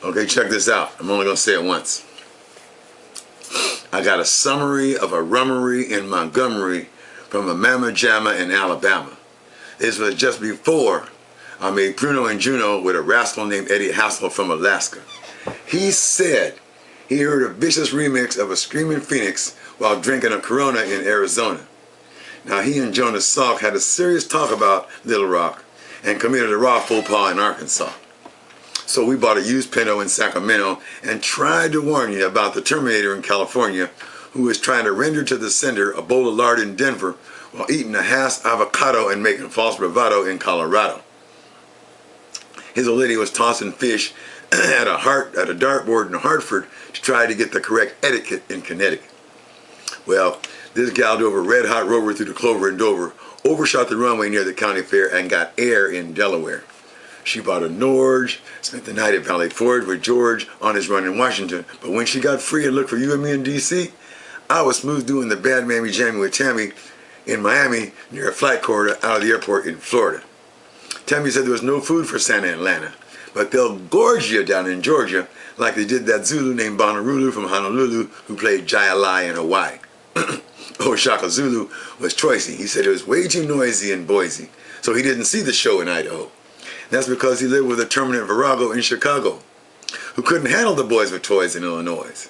Okay, check this out. I'm only going to say it once. I got a summary of a rummery in Montgomery from a Mamma Jamma in Alabama. This was just before I made Bruno and Juno with a rascal named Eddie Hassel from Alaska. He said he heard a vicious remix of a Screaming Phoenix while drinking a Corona in Arizona. Now he and Jonas Salk had a serious talk about Little Rock and committed a raw faux pas in Arkansas. So we bought a used Pinto in Sacramento and tried to warn you about the Terminator in California who was trying to render to the sender a bowl of lard in Denver while eating a Hass avocado and making false bravado in Colorado. His old lady was tossing fish at a dartboard in Hartford to try to get the correct etiquette in Connecticut. Well, this gal drove a red-hot rover through the clover in Dover, overshot the runway near the county fair, and got air in Delaware. She bought a Norge, spent the night at Valley Forge with George on his run in Washington, but when she got free and looked for you and me in D.C., I was smooth doing the bad mammy jammy with Tammy in Miami near a flight corridor out of the airport in Florida. Tammy said there was no food for Santa in Atlanta, but they'll gorge you down in Georgia like they did that Zulu named Bonarulu from Honolulu who played Jai-Alai in Hawaii. Oh, Shaka Zulu was choicey. He said it was way too noisy in Boise, so he didn't see the show in Idaho. That's because he lived with a terminant virago in Chicago who couldn't handle the boys with toys in Illinois.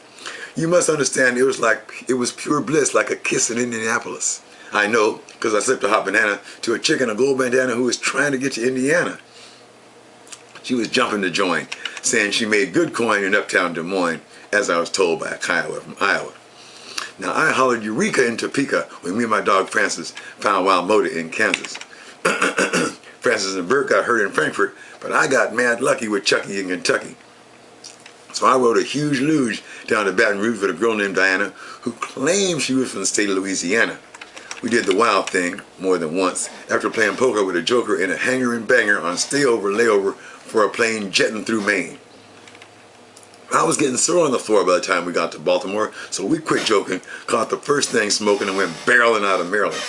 You must understand it was pure bliss, like a kiss in Indianapolis. I know, because I slipped a hot banana to a chick in a gold bandana who was trying to get to Indiana. She was jumping to join, saying she made good coin in uptown Des Moines, as I was told by a Kiowa from Iowa. Now I hollered Eureka in Topeka when me and my dog Francis found Wild Moda in Kansas. Francis and Bert got hurt in Frankfurt, but I got mad lucky with Chucky in Kentucky. So I rode a huge luge down to Baton Rouge with a girl named Diana who claimed she was from the state of Louisiana. We did the wild thing more than once after playing poker with a joker in a hanger and banger on stayover layover for a plane jetting through Maine. I was getting sore on the floor by the time we got to Baltimore, so we quit joking, caught the first thing smoking, and went barreling out of Maryland.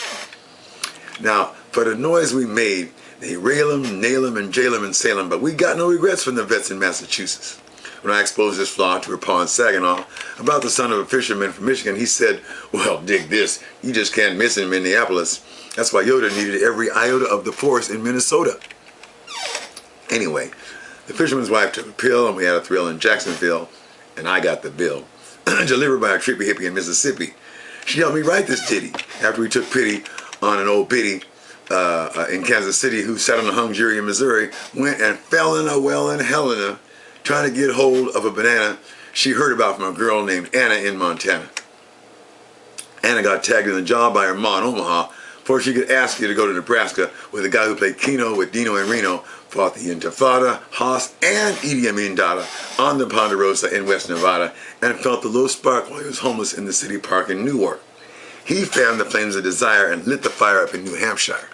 Now, for the noise we made, they rail 'em, nail 'em, and jail 'em in Salem, but we got no regrets from the vets in Massachusetts. When I exposed this flaw to Rapon Saginaw about the son of a fisherman from Michigan, he said, well, dig this, you just can't miss him in Minneapolis. That's why Yoda needed every iota of the force in Minnesota. Anyway, the fisherman's wife took a pill and we had a thrill in Jacksonville, and I got the bill. Delivered by a trippy hippie in Mississippi. She helped me write this ditty after we took pity on an old biddy in Kansas City who sat on a hung jury in Missouri, went and fell in a well in Helena trying to get hold of a banana she heard about from a girl named Anna in Montana. Anna got tagged in the job by her ma in Omaha before she could ask you to go to Nebraska with the guy who played Keno with Dino and Reno, fought the Intifada, Haas, and Idi Amin Dada on the Ponderosa in West Nevada, and felt the low spark while he was homeless in the city park in Newark. He fanned the flames of desire and lit the fire up in New Hampshire.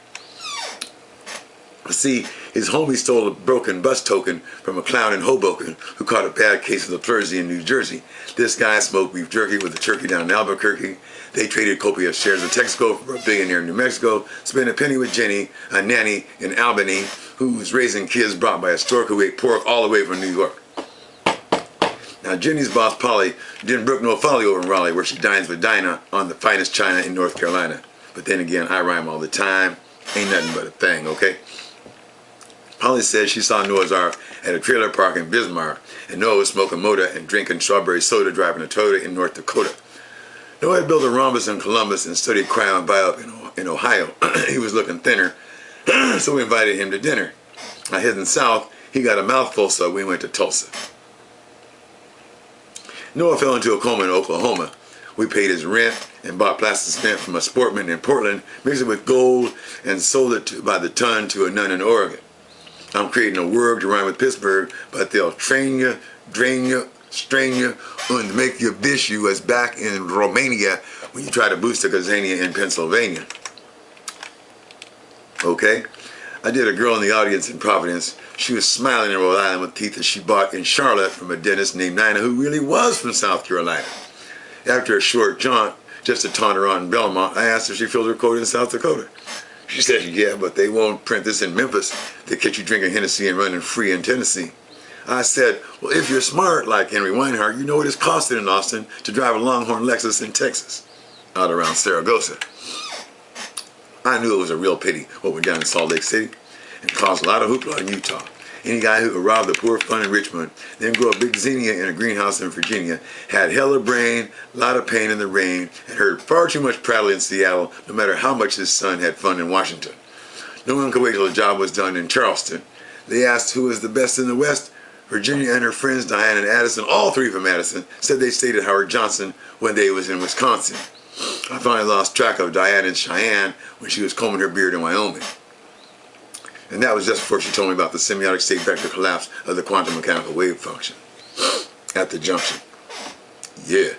See, his homie stole a broken bus token from a clown in Hoboken who caught a bad case of the pleurisy in New Jersey. This guy smoked beef jerky with a turkey down in Albuquerque. They traded copious shares of Texaco for a billionaire in New Mexico, spent a penny with Jenny, a nanny in Albany, who was raising kids brought by a stork who ate pork all the way from New York. Now, Jenny's boss, Polly, didn't brook no folly over in Raleigh, where she dines with Dinah on the finest china in North Carolina. But then again, I rhyme all the time. Ain't nothing but a thing, okay? Polly said she saw Noah's Ark at a trailer park in Bismarck, and Noah was smoking moda and drinking strawberry soda driving a Toyota in North Dakota. Noah had built a rhombus in Columbus and studied cryo biop in Ohio. He was looking thinner, so we invited him to dinner. Now, heading south, he got a mouthful, so we went to Tulsa. Noah fell into a coma in Oklahoma. We paid his rent and bought plastic cement from a sportman in Portland, mixed it with gold, and sold it by the ton to a nun in Oregon. I'm creating a word to rhyme with Pittsburgh, but they'll train you, drain you, strain you, and make you bish you as back in Romania when you try to boost a gazania in Pennsylvania. Okay? I did a girl in the audience in Providence. She was smiling in Rhode Island with teeth that she bought in Charlotte from a dentist named Nina who really was from South Carolina. After a short jaunt, just to taunt her on in Belmont, I asked if she filled her quota in South Dakota. She said, yeah, but they won't print this in Memphis. They catch you drinking Hennessy and running free in Tennessee. I said, well, if you're smart like Henry Weinhardt, you know what it's costing in Austin to drive a Longhorn Lexus in Texas, out around Saragossa. I knew it was a real pity what went down in Salt Lake City and caused a lot of hoopla in Utah. Any guy who could rob the poor fun in Richmond, then grow a big zinnia in a greenhouse in Virginia, had hella brain, a lot of pain in the rain, and heard far too much prattle in Seattle, no matter how much his son had fun in Washington. No one could wait till the job was done in Charleston. They asked who was the best in the West. Virginia and her friends, Diane and Addison, all three from Madison, said they stayed at Howard Johnson when they was in Wisconsin. I finally lost track of Diane in Cheyenne when she was combing her beard in Wyoming. And that was just before she told me about the semiotic state vector collapse of the quantum mechanical wave function at the junction. Yeah.